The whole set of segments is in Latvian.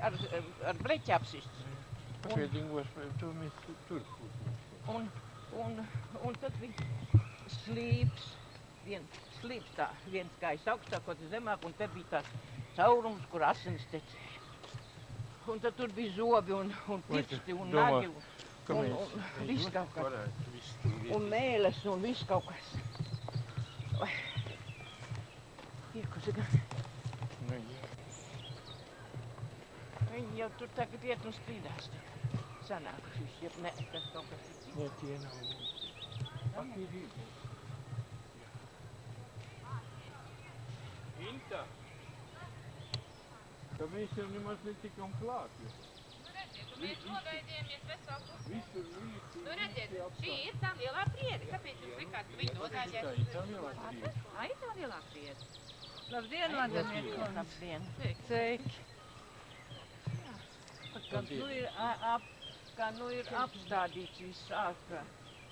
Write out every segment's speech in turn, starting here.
ar bleķi apsists. Pagaidingos, to mēs tur būtu. Un tad bija slīps, slīps tā, viens kājas augstāk, otrs zemāk, un te bija tāds caurums, kur asinis tecēja. Un tad tur bija zobi un pirksti un nagi un viss kaut kas. Un mēles un viss kaut kas. Piekusi gan. Nu, jā. Viņi jau tur tagad iet un strīdās. Sanākuši viss, ja ne, tas kaut kas ir cits. Ne, tie nav mūsu. Papīrīgi. Inta! Ka mēs jau nemaz netikam klāt. Nu redziet, un mēs nogaidījāmies veselu pusi. Visu. Nu redziet, šī ir tā lielā priede. Kāpēc jūs likāt, ka viņi nogaidījās? Tā ir tā lielā priede. Ai, tā lielā priede. Labdien, Madanieki! Labdien! Sveiki! Kā nu ir apstādīts viss ārā.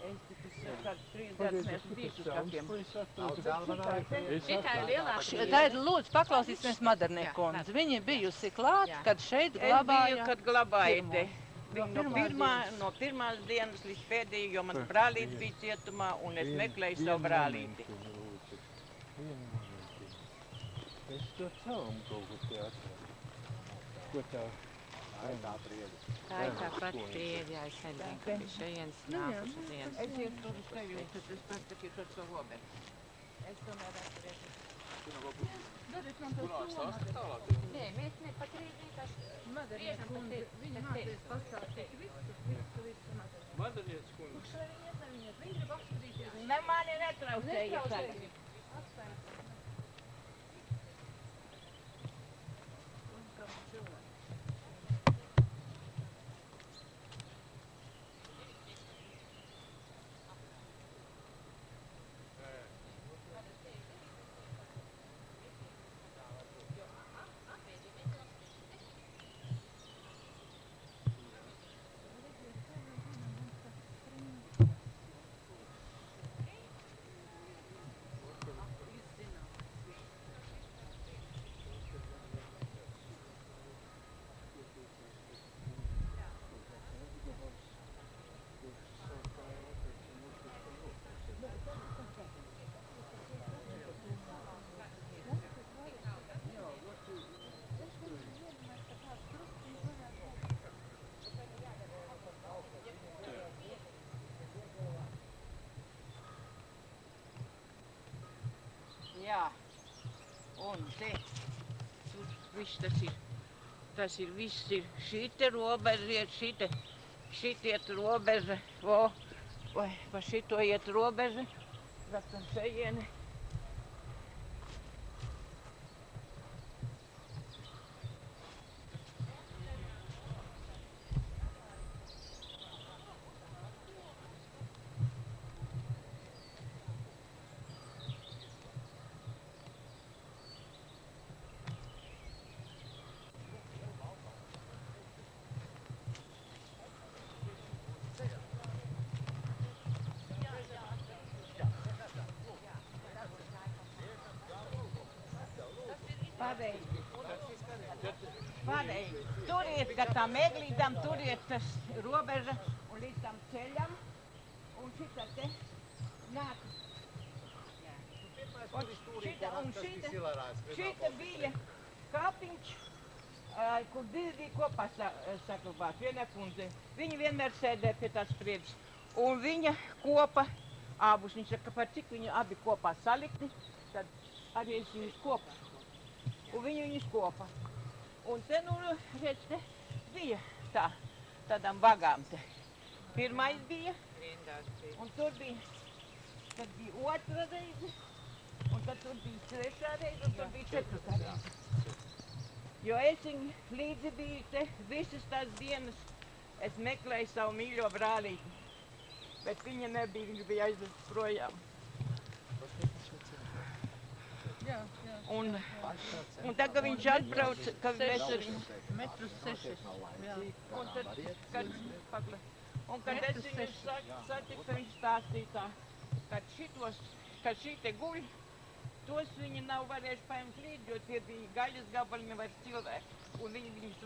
Es tikai kāds 3 gadus neesmu bijis uz kākiem. Šitā ir lielā priede. Tā ir, lūdzu, paklausīsimies Madarnieku kundze. Viņa bijusi klāt, kad šeit glabāja. Es biju, kad glabāja te. No pirmās dienas līdz pēdējai, jo man brālītis bija cietumā, un es meklēju savu brālīti. Es to caum kaut ko te atveru. Ko tā? Tā ir tā priede. Tā ir tā pati priede, jā, es nezinu, ka pie šajienas nākuši uz vienas. Es iet tur uz tevi, un tad es pastatīšu ar savu oberi. Es tomēr atturēšu. Kurā stāsta tālāk? Nē, mēs ne pat rīt vienkārši Madarnieku kundze, viņa mācīs pastāstīt visu Madarnieku. Madarnieku kundze. Viņa grib apskatīties. Ne mani netraucēja tagad. Jā, un te, tur viss tas ir viss ir, šite robeža iet, šite iet robeža, vai pa šito iet robeža, rakam šajieni. Pareizi. Turiet, ka tam eglītam, turiet tas robeža un līdz tam ceļam. Un šita te nāk. Un šita bija kapiņš, kur divi bija kopā saglabāti, viena kundze. Viņa vienmēr sēdēja pie tās priedes. Un viņa kopa abus. Viņa saka, par cik viņi abi kopā salikti, tad arī es viņus kopā. Un viņi viņus kopā. Un te, nu, redz, te bija tādām vagām te. Pirmais bija, un tur bija, tad bija otra reize, un tad tur bija trešā reize, un tur bija četvrtā reize. Jo es viņu līdzi biju te visas tās dienas, es meklēju savu mīļo brālīti, bet viņa nebija, viņa bija aizvest projām. Un tagad viņš atbrauc, ka mēs ar viņu... Metrus 6. Un tad, kad es viņu satiku, viņš stāstīja tā, kad šī te guļ, tos viņi nav varējuši paņemt līdzi, jo tie bija gaļas gabali, nevar cilvēki. Un viņi viņus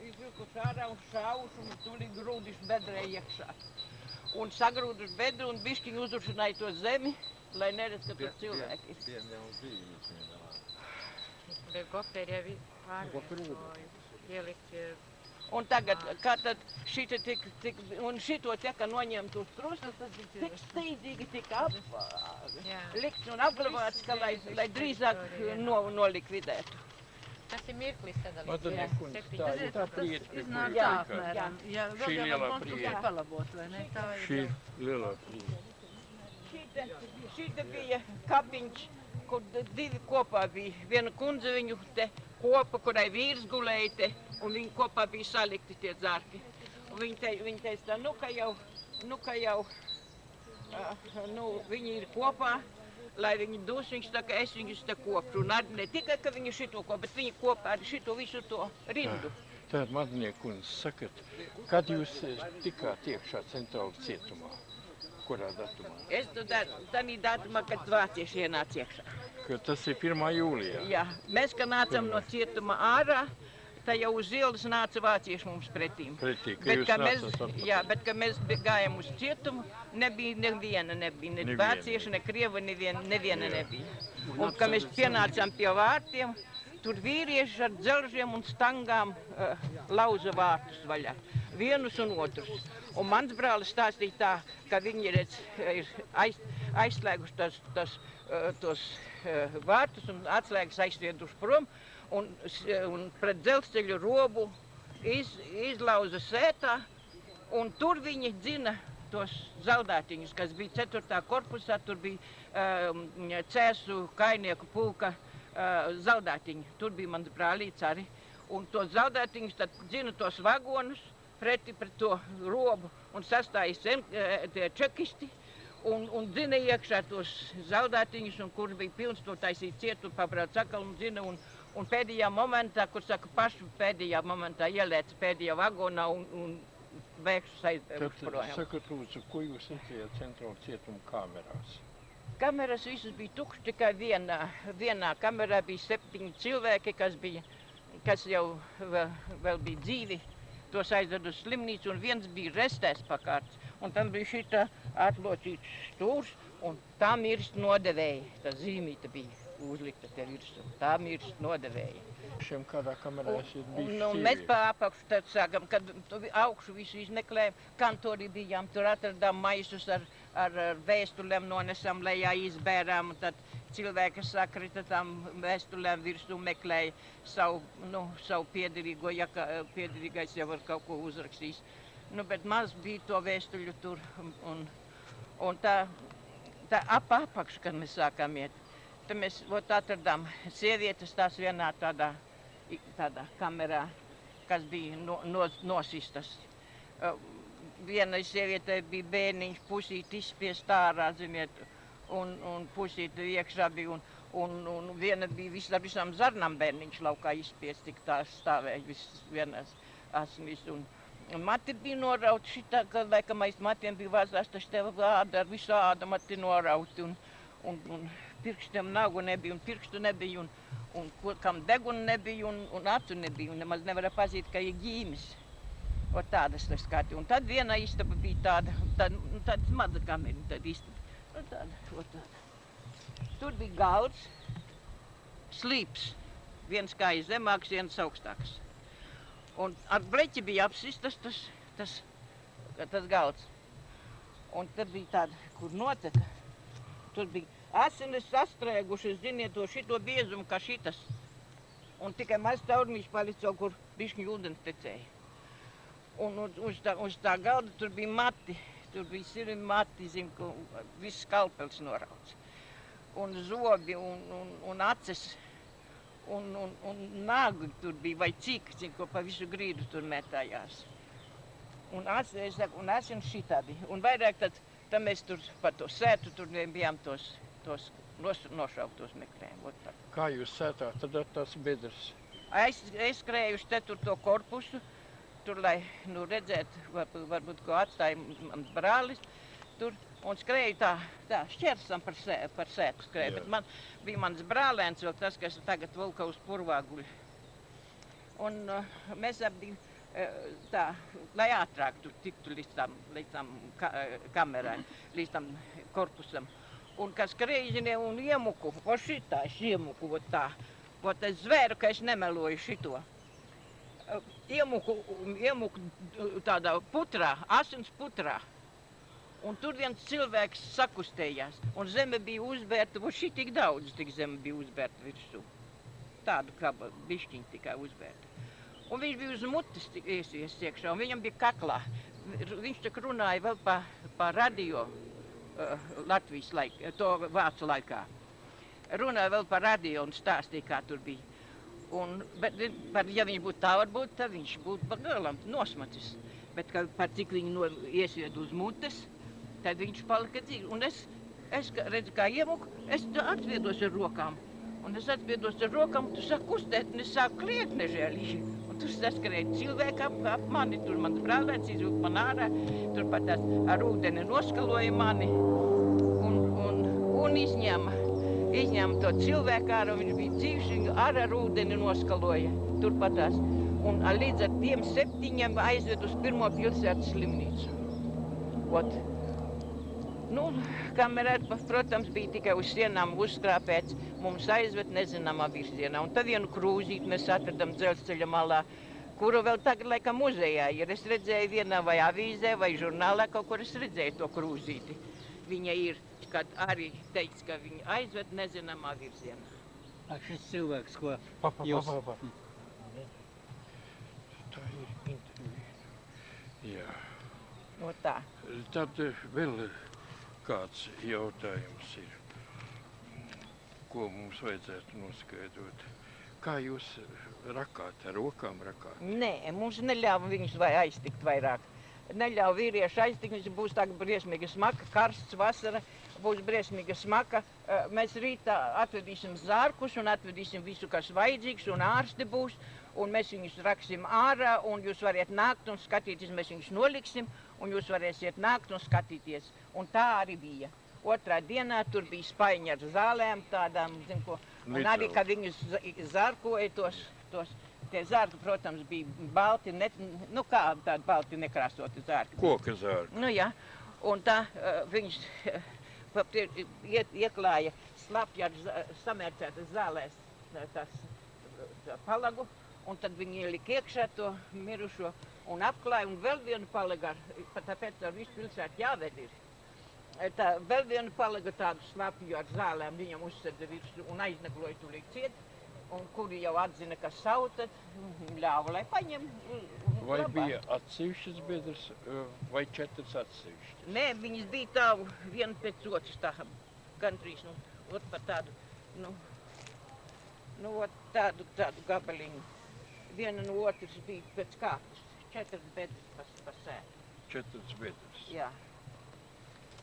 izvilkuši ārā un šauši un tur ir grūdiši bedrē iekšā. Un sagrūduši bedru un bišķiņu uzrušināja to zemi, lai neredz, ka tur cilvēki ir. Tiem jau bija viņus. Bet gopteri jau pārvietoju, ielikt. Un tagad, kā tad šita un šito tika noņemt uz trustas, tas bija tik steidzīgi, tik likts un apglabāts, ka lai drīzāk nolikvidētu. Tas ir mirklis sadalīts. Madonija kundze, tā prieka. Iznāk tā apmēram. Ja Šī vēl lielā jau konstrukcija prieka. palabot, vai ne? Tā ir. Šī lielā prieka. Šita bija kapiņš, kur divi kopā bija. Viena kundze viņu te kopa, kurai vīrs gulēja te, un viņi kopā bija salikti tie dzārki. Un viņi teica, nu ka jau, viņi ir kopā, lai viņi dos, viņš tā, ka es viņus te kopšu. Un ne tikai, ka viņi šito kopā, bet viņi kopā arī šito visu to rindu. Tātad, Madonija kundze, sakat, kad jūs tikāt iekšā centrāla cietumā? Kurā datumā? Es tādā datumā, kad vācieši ienāca iekšā. Ka tas ir 1. jūlijā. Jā, mēs, kad nācam no cietuma ārā, tā jau uz ielas nāca vācieši mums pretīm. Pretī, ka Bet, jūs kad mēs, nācat atpakaļ. jā, bet, kad mēs gājām uz cietumu, neviena nebija. Ne vācieši, ne krievi, neviena nebija. Un, kad mēs pienācām pie vārtiem, tur vīrieši ar dzelžiem un stangām lauza vārtus vaļā. Vienus un otrus. Un mans brālis stāstīja tā, ka viņi ir aizslēguši tos vārtus un atslēgas aizvieduši prom un pret dzelzceļu robu izlauza sētā, un tur viņi dzina tos zaudētiņus, kas bija 4. korpusā, tur bija cēsu kainieku pulka zaudētiņi. Tur bija mans brālīts arī. Un tos zaudētiņus tad dzina tos vagonus pret to robu un sastājas tie čekisti un dzina iekšā tos zaudētiņus, un kur bija pilns to taisīt cietu, pabrauc atkal un dzina. Un pēdējā momentā, kur saka, pašu pēdējā momentā ielēca pēdējā vagonā un bēgšus aizdevuši projām. Sakat, lūdzu, ko jūs redzējāt centrāla cietuma kamerās? Kameras visas bija tukšas, tikai vienā kamerā bija 7 cilvēki, kas jau vēl bija dzīvi. Tos aizved uz slimnīcu, un viens bija restēs pakārts. Un tam bija šita atlocīts stūrs, un tā mirst nodevēja. Tā zīmīta bija uzlikta te virsū. Tā mirst nodevēja. Šiem kādā kamerā esat bijuši Un mēs pa apakšu tad sākam, kad augšu visu izmeklējam, kantorī bijām, tur atradām maisus ar vēstulēm, nonesam lejā, izbērām, un tad cilvēki sakrita tam vēstulēm virsū, meklēja savu piederīgo, ja piederīgais jau var kaut ko uzrakstījis. Bet maz bija to vēstuļu tur, un tā apakšu, kad mēs sākām iet, tad mēs atradām sievietes tās vienā tādā kamerā, kas bija nosistas. Vienai sievietei bija bērniņš, pusīt izspiest ārā, ziniet, un pusīt iekšā bija, un viena bija ar visām zarnām bērniņš laukā izspiest, tik tā stāvēja vienās asnīs. Un mati bija norauti šitā, ka laikam aiz matiem bija vazās, taču tev āda, ar visu āda mati norauti, un pirkstiem nagu nebija, un pirkstu nebija, un kam deguna nebija, un acu nebija, un nemaz nevarēja pazīt, ka ir ģīmis. O tādas tas skati. Un tad viena istaba bija tāda maza kamera, tāda istaba. Tāda. Tur bija galds, slīps, viens kājas zemāks, viens augstāks. Un ar bleķi bija apsistas tas galds. Un tad bija tāda, kur noteka. Tur bija asinis sastrēgušas, ziniet, to šito biezumu kā šitas. Un tikai maz taurmīši palica, kur bišķiņ ūdens tecēja. Un uz tā galda tur bija mati, tur bija sirmi mati, viss skalpels norauts. Un zobi, un aces, un nāgi tur bija, vai cik, ko pa visu grīdu tur metājās. Un asins šitā bija. Un vairāk tad mēs tur pa to sētu, tur bijām tos nošauktos meklējām. Kā jūs sētā tad ar tās bedres? Es skrēju uz 4. korpusu, tur, lai redzētu, varbūt, ko atstāja mans brālis tur. Un skrēju tā šķersam par sētu skrēju, Jā. bet man bija mans brālēns vēl tas, kas tagad Vulka uz purvā guļ. Un mēs abi tā, lai ātrāk tur tiktu līdz tam kamerai, līdz tam korpusam. Un kas skrēja, un iemuku, o šitā es iemuku, o tā. Vot es zvēru, ka es nemeloju šito. Iemuku tādā putrā, asins putrā. Un tur viens cilvēks sakustējās, un zeme bija uzbērta, vo šī tik daudz tik zeme bija uzbērta virsū. Tādu kā bišķiņu tikai uzbērta. Un viņš bija uz mutes iesies iekšā, un viņam bija kaklā. Viņš tak runāja vēl pa radio Latvijas laikā, to vācu laikā. Runāja vēl par radio un stāstīja, kā tur bija. Bet ja viņš būtu tā varbūt, tad viņš būtu pagalam nosmacis. Bet par cik viņu iesied uz mutes, tad viņš palika dzīvi. Un es redzu, kā iemuku, es atspiedos ar rokām. Un es atspiedos ar rokām, tu sāku kustēt, un es sāku kliegt nežēlīgi. Un tur saskarēja cilvēki ap mani, tur mans brālēns izvilka man ārā, tur pat ar ūdeni noskaloja mani un izņēma to cilvēku ārā, viņš bija dzīvs, viņu ar ūdeni noskaloja, tur patās. Un līdz ar tiem 7 aizved uz pirmo pilsētas slimnīcu. Ot. Nu, kamera, protams, bija tikai uz sienām uzskrāpēts, mums aizved nezināmā virzienā. Un tad vienu krūzīti mēs atradam dzelzceļa malā, kuru vēl tagad laikam muzejā ir. Es redzēju vienā vai avīzē vai žurnālā, kaut kur es redzēju to krūzīti. Viņa ir, kad arī teica, ka viņa aizved nezināmā virzienā. Šis cilvēks, ko Pa. jūs... Tā ir intervija. Jā. No tā. Tad vēl kāds jautājums ir, ko mums vajadzētu noskaidrot. Kā jūs rakāt, ar rokām rakāt? Nē, mums neļāva viņus vai aiztikt vairāk. Neļauj vīrieši aiztikt, viņš būs tā briesmīga smaka, karsts vasara, būs briesmīga smaka. Mēs rītā atvedīsim zārkus un atvedīsim visu, kas vajadzīgs, un ārsti būs, un mēs viņus raksim ārā, un jūs variet nākt un skatīties, mēs viņus noliksim, un jūs varēsiet nākt un skatīties. Un tā arī bija. Otrā dienā tur bija spaiņi ar zālēm tādām, zin ko, un arī, ka viņus zārkoja tos. Tie zārki, protams, bija balti, nu kā tādi balti nekrāsoti zārki. Koka zārki. Nu jā, un tā viņš ieklāja slapji ar samērcētas zālēs tās palagu, un tad viņi ielika iekšā to mirušo un apklāja, un vēl vienu palagu, tāpēc ar visu pilsētu jāved ir. Tā vēl vienu palagu tādu slapju ar zālēm viņam uzsēda virsū un aiznagloja tūlīt ciet. Un kuri jau atzina, ka savu, tad ļāva, lai paņem. Vai bija atsevišķas biedras vai 4 atsevišķas? Nē, viņas bija tā viena pēc otras, tā gandrīz, ot par tādu, tādu gabaliņu. Viena no otras bija pēc kārtas, 4 biedras pa sētu. 4 biedras. Jā.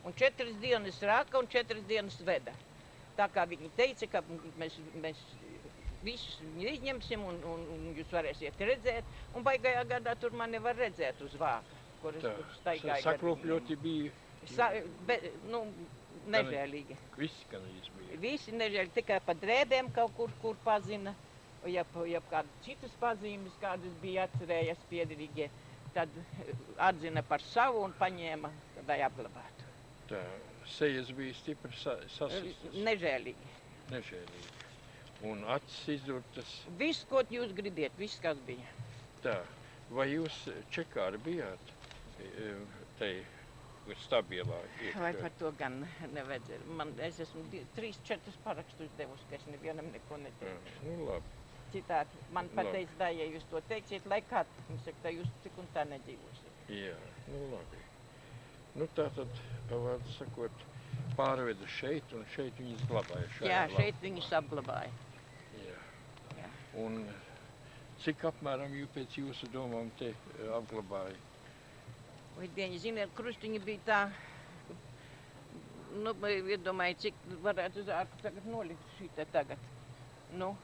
Un 4 dienas rāka un 4 dienas veda. Tā kā viņi teica, ka mēs visus viņu izņemsim un jūs varēsiet redzēt. Un baigajā gadā tur man nevar redzēt uz vāku, kur es staigāju. Sakropļoti bija? Nežēlīgi. Visi kanīs bija? Visi nežēlīgi, tikai pa drēbēm kaut kur pazina. Ja kādas citas pazīmes, kādas bija atcerējies piederīgie, tad atzina par savu un paņēma, lai apglabātu. Tā, sejas bija stipri sasistas? Nežēlīgi. Nežēlīgi. Un acis izdurtas? Viss, ko jūs gribiet, viss, kas bija. Tā, vai jūs Čekāri bijāt tai stabilā iekšā? Vai par to gan nevajadzēja. Es esmu 3-4 parakstus devusi, ka es nevienam neko neteicu. Nu labi. Citādi, man pateica, da, ja jūs to teiksiet, lai kad, viņš saka, tā jūs tik un tā nedzīvosiet. Jā, nu labi. Nu tātad, vārdu sakot, pārveda šeit un šeit viņas glabāja. Jā, šeit viņas apglabāja. Jā. Un cik apmēram jūs pēc jūsu domām te apglabāja? Vai dieņi, ziniet, krustiņi bija tā, nu, iedomāju, cik varētu zārku tagad nolikt šī te tagad. Nu,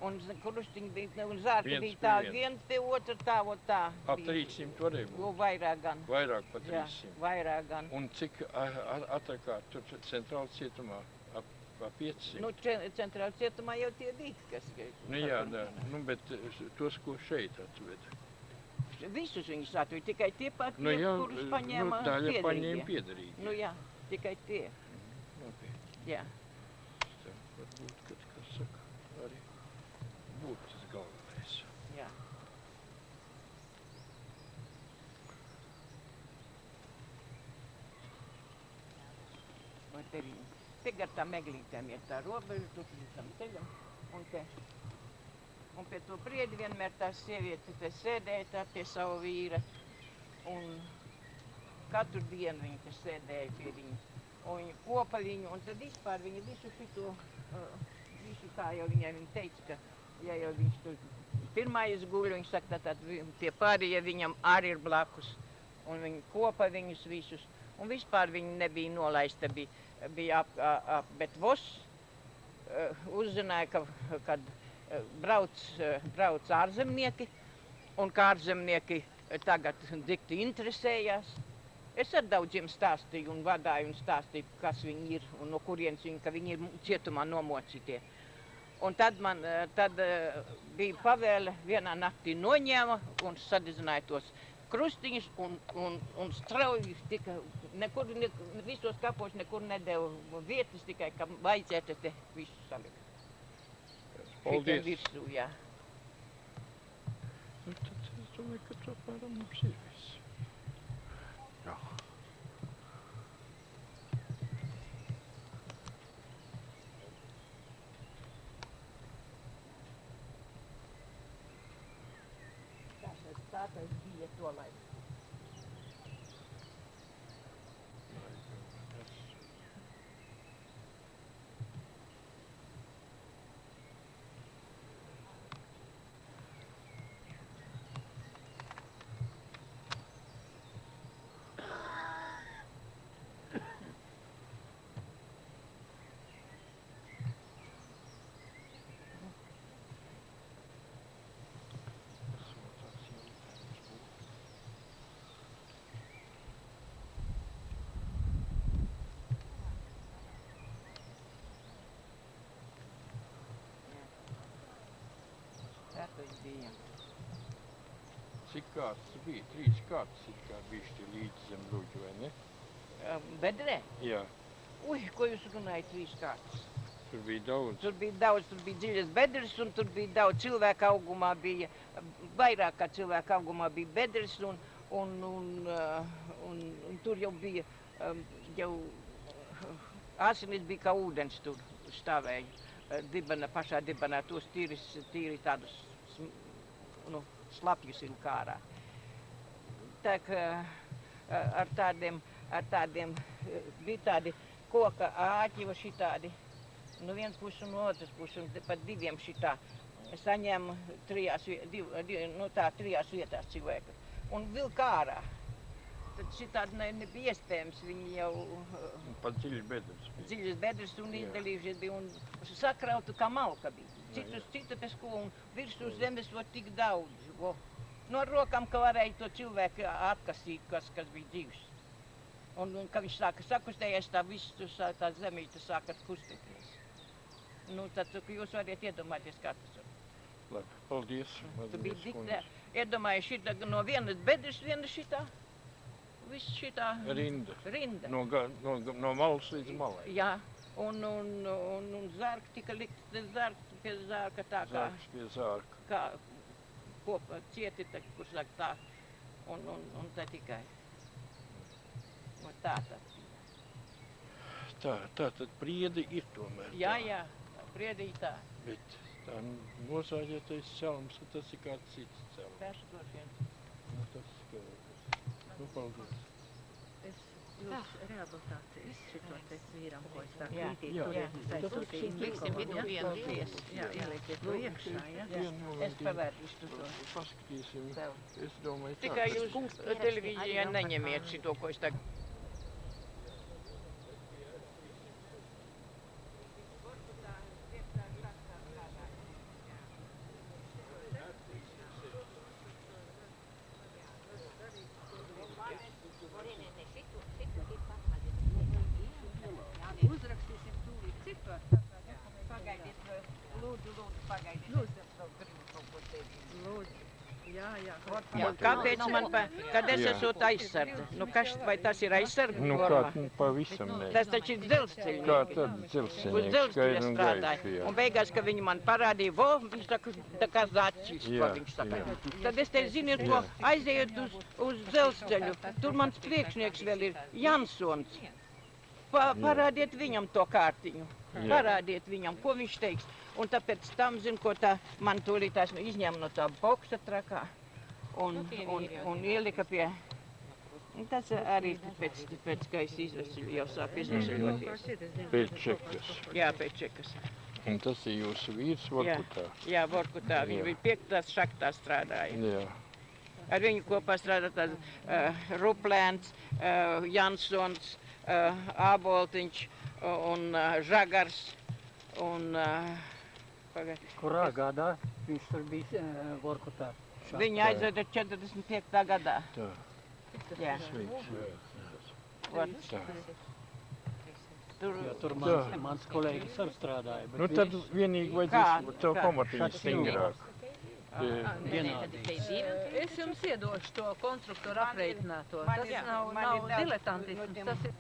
Un krustiņi bija, un zārki Viens bija pie tā, viena. viens pie otra tā, un tā. Ap bija. 300 varēja būt. Jo vairāk gan. Vairāk par Jā, 300. vairāk gan. Un cik atrakārt tur centrāla cietumā? Ap 500. Nu, centrāla cietumā jau tie bija, kas... Nu jā, nu, bet tos, ko šeit atveda. Visus viņus atveda, tikai tie pat, Nu jā, kurus paņēma daļa paņēma piederīgie. piederīgi. Nu jā, tikai tie. Labi. Jā. Tā varbūt, kad, kas saka, arī būtu tas galvenais. Jā. Un te gar tā meglītēm ir tā robeža, tur līdz tam ceļam. Un pie to priedi vienmēr tā sieviete te sēdēja tā pie savu vīra. Un katru dienu viņa te sēdēja pie viņa. Un viņa kopa viņu, un tad vispār viņa visu šito, visu kā jau viņa teica, ka ja jau viņš tur pirmais guļ, viņš saka, tad tie pārējie viņam arī ir blakus. Un viņa kopa viņus visus. Un vispār viņa nebija nolaista, bija bet Voss uzzināja, kad brauc ārzemnieki, un kā ārzemnieki tagad dikti interesējās. Es ar daudziem stāstīju un vagāju un stāstīju, kas viņi ir un no kurienes viņi, ka viņi ir cietumā nomocītie. Un tad bija pavēle vienā naktī noņēma un sadedzināja tos krustiņus un strauji tika, visos kapos nekur nedeva vietas, tikai, ka vajadzētu te visu salikt. Paldies. Virsū, jā. Nu, tad es domāju, ka to apmēram mums ir viss. Jā. Tā tas bija to laiku. Tā tas bija. Cik kārtas bija? 3 kārtas it kā bišķi līdz zem bruģu, vai ne? Bedrē? Jā, Ui, ko jūs runājat 3 kārtas? tur bija daudz. Tur bija dziļas bedres un tur bija daudz cilvēku augumā bija, vairāk kā cilvēku augumā bija bedres un tur jau bija, jau asinis bija kā ūdens tur stāvēja. Pašā dibenā tos tīri tādus slapjus ir kārā. Tā kā ar tādiem bija tādi koka āķi vai šitādi, no vienas puses un no otras puses, un pat diviem šitā saņēma 3 vietās cilvēku. Un vilka ārā. Tad šitādi nebija iespējams, viņi jau Pat dziļi bedres bija. dziļas bedres un izdalījušies bija un sakrautu kā malka bija. Citu pēc ko un virsū zemes var tik daudz. No ar rokām, ka varēja to cilvēku atkasīt, kas bija dzīvs. Un kad viņš sāka sakustējies, tā zemīte sāka kustēties. Nu, tad jūs variet iedomāties, kā tas ir. Labi, paldies. Tu biji diktē, iedomājies šitā, no vienas bedres, viena šitā, viss šitā Rinda. rinda. No malas līdz malai. Jā, un zārki tika likt, zārki pie zārka tā kā, Zārks pie zārka. kā kopa cieti, kur saka tā, un tā tikai. Un tā tas bija. Tā tad priedi ir tomēr. Jā, tā. jā, priedīja tā. Bet tā nozāģētais celms, tas ir kāds cits celms. Tas droši vien. Nu, tas skaidrs. Nu, paldies. Jūs rehabilitāciju šito te vīram, ko es tā Jā. krītīt, Jā. Liksim vidū vienu lietu. Jā, ielieciet to iekšā, jā. Es pavērtīšu to Paskatīsim. tev. Es domāju, tā. Tikai jūs televīzijā neņemiet šito, ko es tagad. Un kāpēc man, kad es esmu aizsardze? Nu, kas, vai tas ir aizsardze Nu kā, forma? nu pavisam nē. Tas taču ir dzelzceļnieks. Kā tad Uz dzelzceļnieks, dzelzceļa skaidri un strādāja. gaiši, jā. Un beigās, kad viņi man parādīja, vo, viņš saka, tā kā zaķis, ko Jā, viņš saka. jā. Tad es teicu, ziniet ko, aiziet uz dzelzceļu. Tur mans priekšnieks vēl ir Jansons. Parādiet viņam to kārtiņu. Jā. Parādiet viņam, ko viņš teiks. Un tāpēc tam, zinu, ko tā man tūlīt esmu izņēma no tā boksa trakā un ielika pie. Un tas arī pēc kā es izvesaļu, jau sāku izvesaļoties. Pēc čekas. Jā, pēc čekas. Un tas ir jūsu vīrs Vorkutā? Jā, Vorkutā. Viņš Jā. bija 5. šaktā strādāja. Jā. Ar viņu kopā strādā tāds Ruplēns, Jansons, Āboltiņš un Žagars un Kurā gadā viņš tur bija Vorkutā? viņi aizveda 45. gadā. Tā. Jā. Sveiks. Vot. Tā. Tur, Jo tur Jā. mans kolēģis arī strādāja. Bet Nu tad viņš vienīgi vajadzēs to pamatiņu stingrāk. vienādi. Es jums iedošu to konstruktoru aprēķināto. Man Tas ir- nav man ir daudz diletantisms, no tiem- tas ir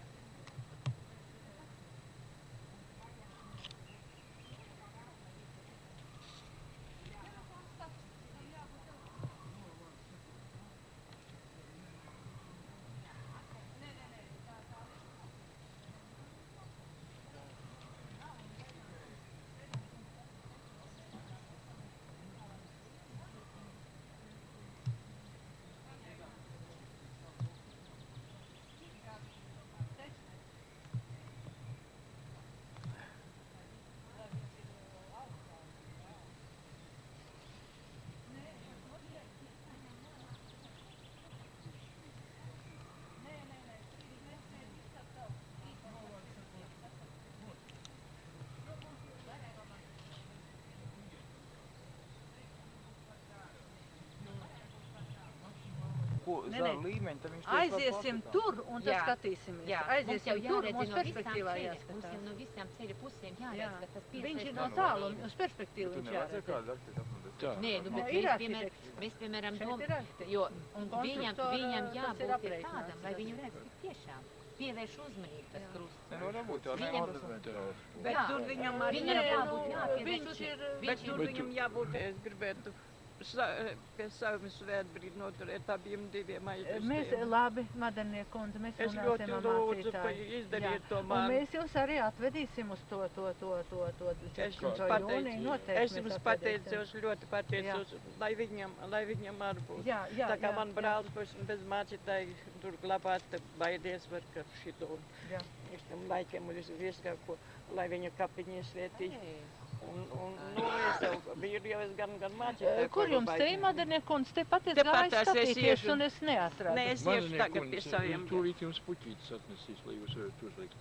Uz Nē, nē. līmeņa, tad viņš aiziesim tur un tad Jā. skatīsimies. Jā, mums jau Aiziesim tur, jāredz mums no visām perspektīvā ceļa, mums jau jāskatās. no visām ceļa pusēm Jā. jāredz, ka tas Viņš ir piesaists no no tālu un līnijas. uz perspektīvu Tu viņš nevajadzēja jāredz. kādu arhitektu apmeklēt. Tā. Nē, nu, bet Ir mēs, arhitekts. mēs, piemēram, Šeit ir arhitekts. jo Un viņam konstruktora, tas ir jābūt ir aprēķināts, tādam, lai tas viņu ir. redz tik tiešām. Pievērš uzmanību tas krusts. Nu, varbūt jau Viņam- neorganizēt. bet Jā. tur viņam arī Viņam jābūt. jābūt jāpievērš. viņš ir, Bet Viņš tur ir- viņam jābūt, es gribētu pie savumas svētbrīd noturēt abiem diviem Mēs, aizvestiem. labi, Maderniek kundze, mēs Es runāsim ļoti ar lūdzu, mācītāju. izdariet to Un man. mēs jūs arī atvedīsim uz to Es 14. jums jūniju noteikti. Es jums mēs atvedīsim. pateicos, ļoti pateicos, lai viņam arī būtu. Jā, jā, Tā kā jā, man jā. brālis bez mācītāji tur glabāt, baidies var, ka šito. Jā. Es tam laikiem uz vieskāko, lai viņa kapiņie svētī. Un, nu, es jau biju jau es gan mācītāju. Kur jums te, Maderniek kundze, te pat es Tepat gāju es skatīties iešu. un es neatradu. Nē, es iešu tagad pie saviem. Tūlīt jums puķītis atnesīs, lai jūs varat uzlikt.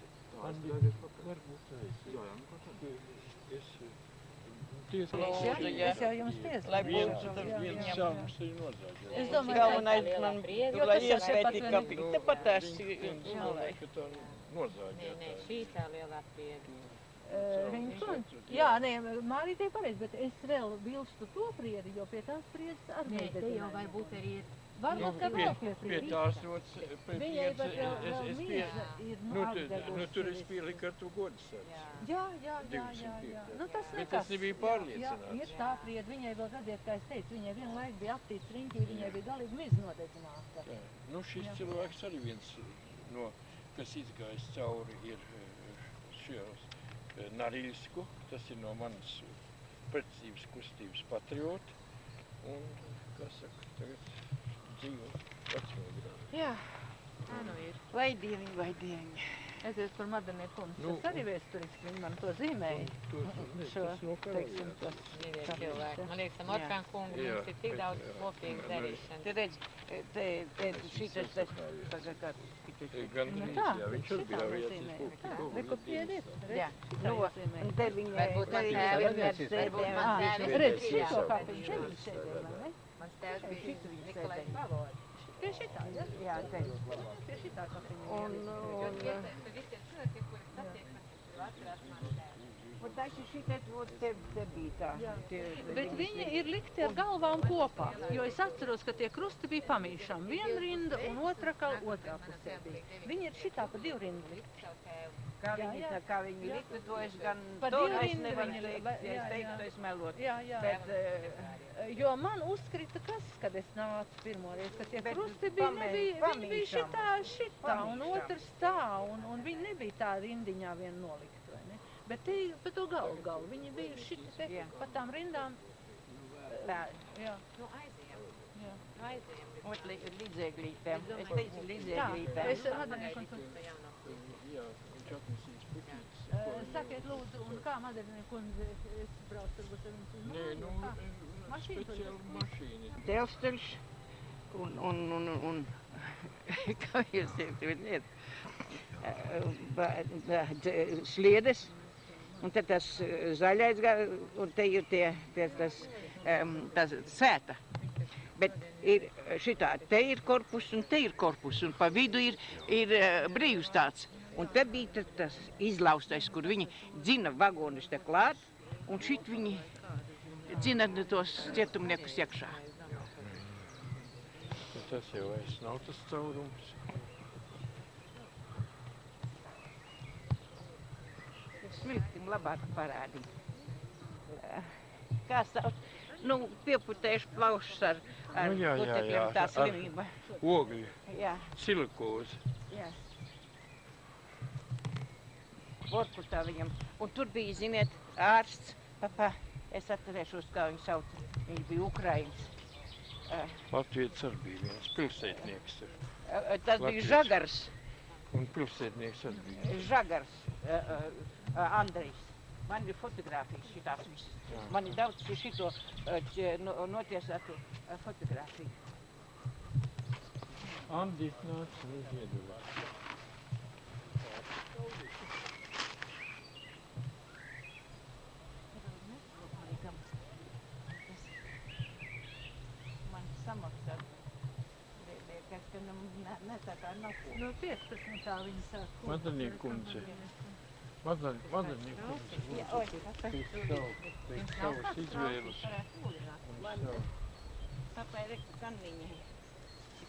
Tiesa Lūdzu, jā. Es jau jums tiesu. Lai Viens, būtu tur viens viņam. sākums ir nozāģis. Es domāju, Galvenais man, Jo lai tas jau iesvētī tepat kapiņu. Tepat tās Domāju, ka tā Nē, nozāģētā. nē, šī tā lielā prieka. Riņķun. Jā, nē, Mārīte ir pareizi, bet es vēl bilstu to priedi, jo pie tās priedes arī Nē, te jau nededzināju. varbūt arī ir. Varbūt, ka vēl pie Pie priedes. tās rots, Viņai pat vēl mīza ir nu tur es apdegusi. pieliku ar to godu sargs. Jā. Nu tas Bet nekas. es nebiju Jā, pārliecināts. ir tā prieda. Viņai vēl radiet, kā es teicu, viņai vienlaik bija aptīts riņķī, viņai bija galīgi miz nodedzināta. Tā. Nu šis Jā. cilvēks arī viens no, kas izgājis cauri, ir šos Nariļsku, tas ir no manas pretestības kustības patrioti. Un, kā saka, tagad dzīvo vecmodrā. Jā. Tā nu ir. Vai dievi. Es esmu par Madernieku kundzi. Nu, Tas arī vēsturiski, viņi man to zīmēja. Šo, no teiksim, tas. Divi cilvēki. Man liekas, Morkan kungu Jā. mums ir tik daudz Jā. kopīgas darīšanas. Te redz, šitas, tagad kā. Gan Nu drīz, tā, jā, viņš arī šitā bija nozīmē. viens Re, kur priedi ir? Jā. Šitā Nu, nozīmē. un te viņa, Varbūt te man viņa tēvs vienmēr redzēs, sēdēja. varbūt man tēvs Redz, Šitā šito sēdēja. kāpiņu šeit viņš sēdēja, vai ne? Mans tēvs bija Šitu viņa Nikolais sēdēja. Pavods. Pie šitā, ja? Jā, te. Pie šitā kāpiņu. Un, Jo visiem cilvēkiem, kuri satiek, man atcerās mans tēvs. Un tas ir šitais, te bija tā. Jā. Tie- Bet viņi ir likti ar galvām kopā, jo es atceros, ka tie krusti bija pamīšām. Viena rinda un otra otrā pusē bija. Viņi ir šitā pa 2 rindu likti. Kā Jā, viņi, jā. kā viņi likti, to es gan, Pa to 2 es rindu nevaru viņi teikt, li- ja jā, es teiktu, jā. to es melot. Jā, jā. Bet, Jo man uzkrita kas, kad es nācu pirmoreiz, ka tie Bet krusti bija, pamē- viņi bija pamīšām. šitā, un Pamīšām. otrs tā, un viņi nebija tā rindiņā vien nolikt, vai ne? Bet te, pa to galu, viņi bija šiti te, Jā. pa tām rindām, tā, jā. Nu, aizējam. Jā. Nu, aizējam. ot līdzēglītēm. Es teicu Tā, līdzēglītēm. es Madariņa kundze, Jā, viņš atnesīs pikniks. sakiet lūdzu, un kā Madariņa kundze, es braucu varbūt ar viņus uz Nē, nu, kā? Mašīna tur speciāla mašīna. Dzelzceļš un kā jūs teicat, sliedes, un tad tas zaļais, un te ir tas sēta. Bet ir šitā, te ir korpus un te ir korpus, un pa vidu ir brīvs tāds. Un te bija tas izlaustais, kur viņi dzina vagonus te klāt, un šit viņi dzina tos cietumniekus iekšā. Tas jau vairs nav tas caurums. Smiltim labāk parādīt. Kā sauc? Nu, pieputējuši plaušas ar Nu, jā, putekļiem tā ar- slimība. Ogļi, Jā, silikozi. jā. Vorkutā viņam. Un tur bija, ziniet, ārsts. Papā, es atcerēšos, kā viņu sauc. Viņš bija Ukraiņas. Latvijas arī bija viens pilsētnieks tur. Tas bija Latvijas. Žagars. Un pilsētnieks arī bija. Žagars, Andrejs. Man ir fotogrāfijas šitās visas. Jā. Man ir daudz šito notiesātu fotogrāfiju. Andis nāca uz ieduvā. Man samaksā. Liekas, ka ne tā kā nav ko. No 15. viņi sāk. Madanīja kundze. Madanīja kundze. Jā, oi, Teikt savas izvēles. Un savu Papai, reku kanniņai.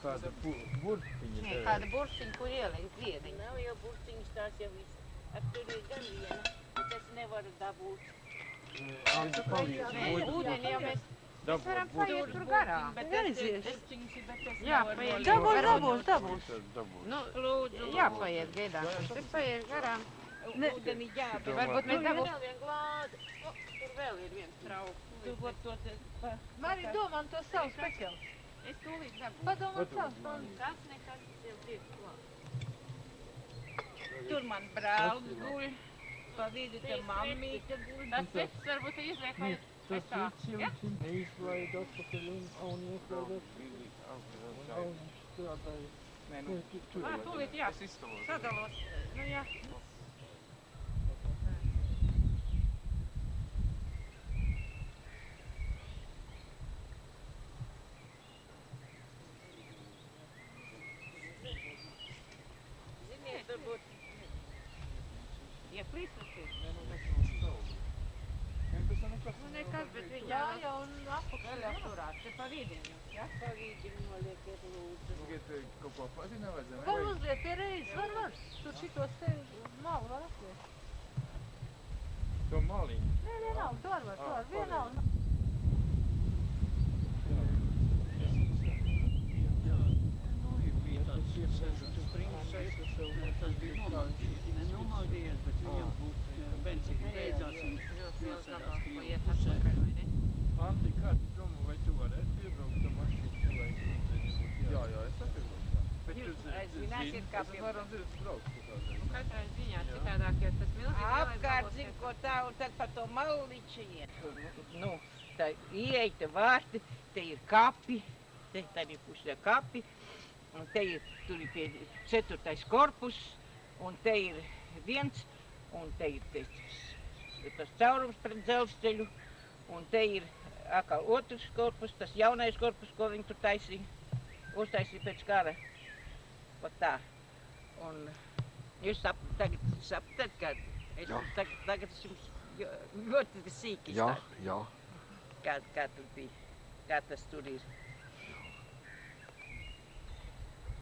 kāda burtiņa tev. Kāda burstiņa, kur ielikt ziediņu? Nav jau burstiņas, tās jau viss. Ar tur ir gan viena, bet es nevaru dabūt. Anda palīdz. Ūdeni jau mēs Dabūt varam paiet tur garām. Bet tas ir Aizies. burstiņas, bet es Jā, nevaru paiet. nolikt. Dabūs. Dabūt. Nu, Lūdzu, jāpaiet gaidām. Tas paiet garām. ūdeni jābūt. Varbūt mēs dabūs. Vēl vien glādi. O, tur vēl ir viens trauks. Tu got to te pa... Marija, domā to savu speciālu. Es tūlīt dabūs. Padomā savu stundu. Tas nekas jau ir klāt. Tur man brālis guļ. Pa vidu te mammīte guļ. Tas viss varbūt izliek vai Tas tā. vicils neizlaid atpakaļ un ieslēdot. Un strādāja. Tur Ā, tūlīt jā. Sadalos. Nu jā. Ziniet, turbūt... Ja plīsas Nu nekas, bet viņa Jā, jau un apakšā. vēl jau turāt, te pa vidiņu. Ja, pa vidiņu noliekiet lūdzu. Kaut ko pati nevajadzēja. Var uzliet pie reizes, var. Tur šitos te malu var atliekt. To maliņu. Nē, vienalga, to var, vienalga. Tas bija nomaudījies, bet viņam benzīna beidzās un nosēdās Krīvu pusē. Anti, kā tu domā, vai tu varētu piebraukt to mašīnu, lai Jā, jā, es saprotu. Bet tu Zināsiet, kā pie... Varam dzird braukt kaut kādā. Nu, katrā ziņā citādāk, jo tas milzīgi Apkārt, zin, ko tā, un tad pa to malliči iet. Nu, tā ieeja, te vārti, te ir kapi, te tādā pusē kapi, un te ir, tur ir pie 4. korpus, un te ir viens, un te ir tas caurums pret dzelzceļu, un te ir atkal otrs korpus, tas jaunais korpus, ko viņi tur taisīja, uztaisīja pēc kara. Pat tā. Un jūs tagad saprotat, ka es tagad es jums ļoti sīki Jā, izstāst, jā. kā tur bija, kā tas tur ir.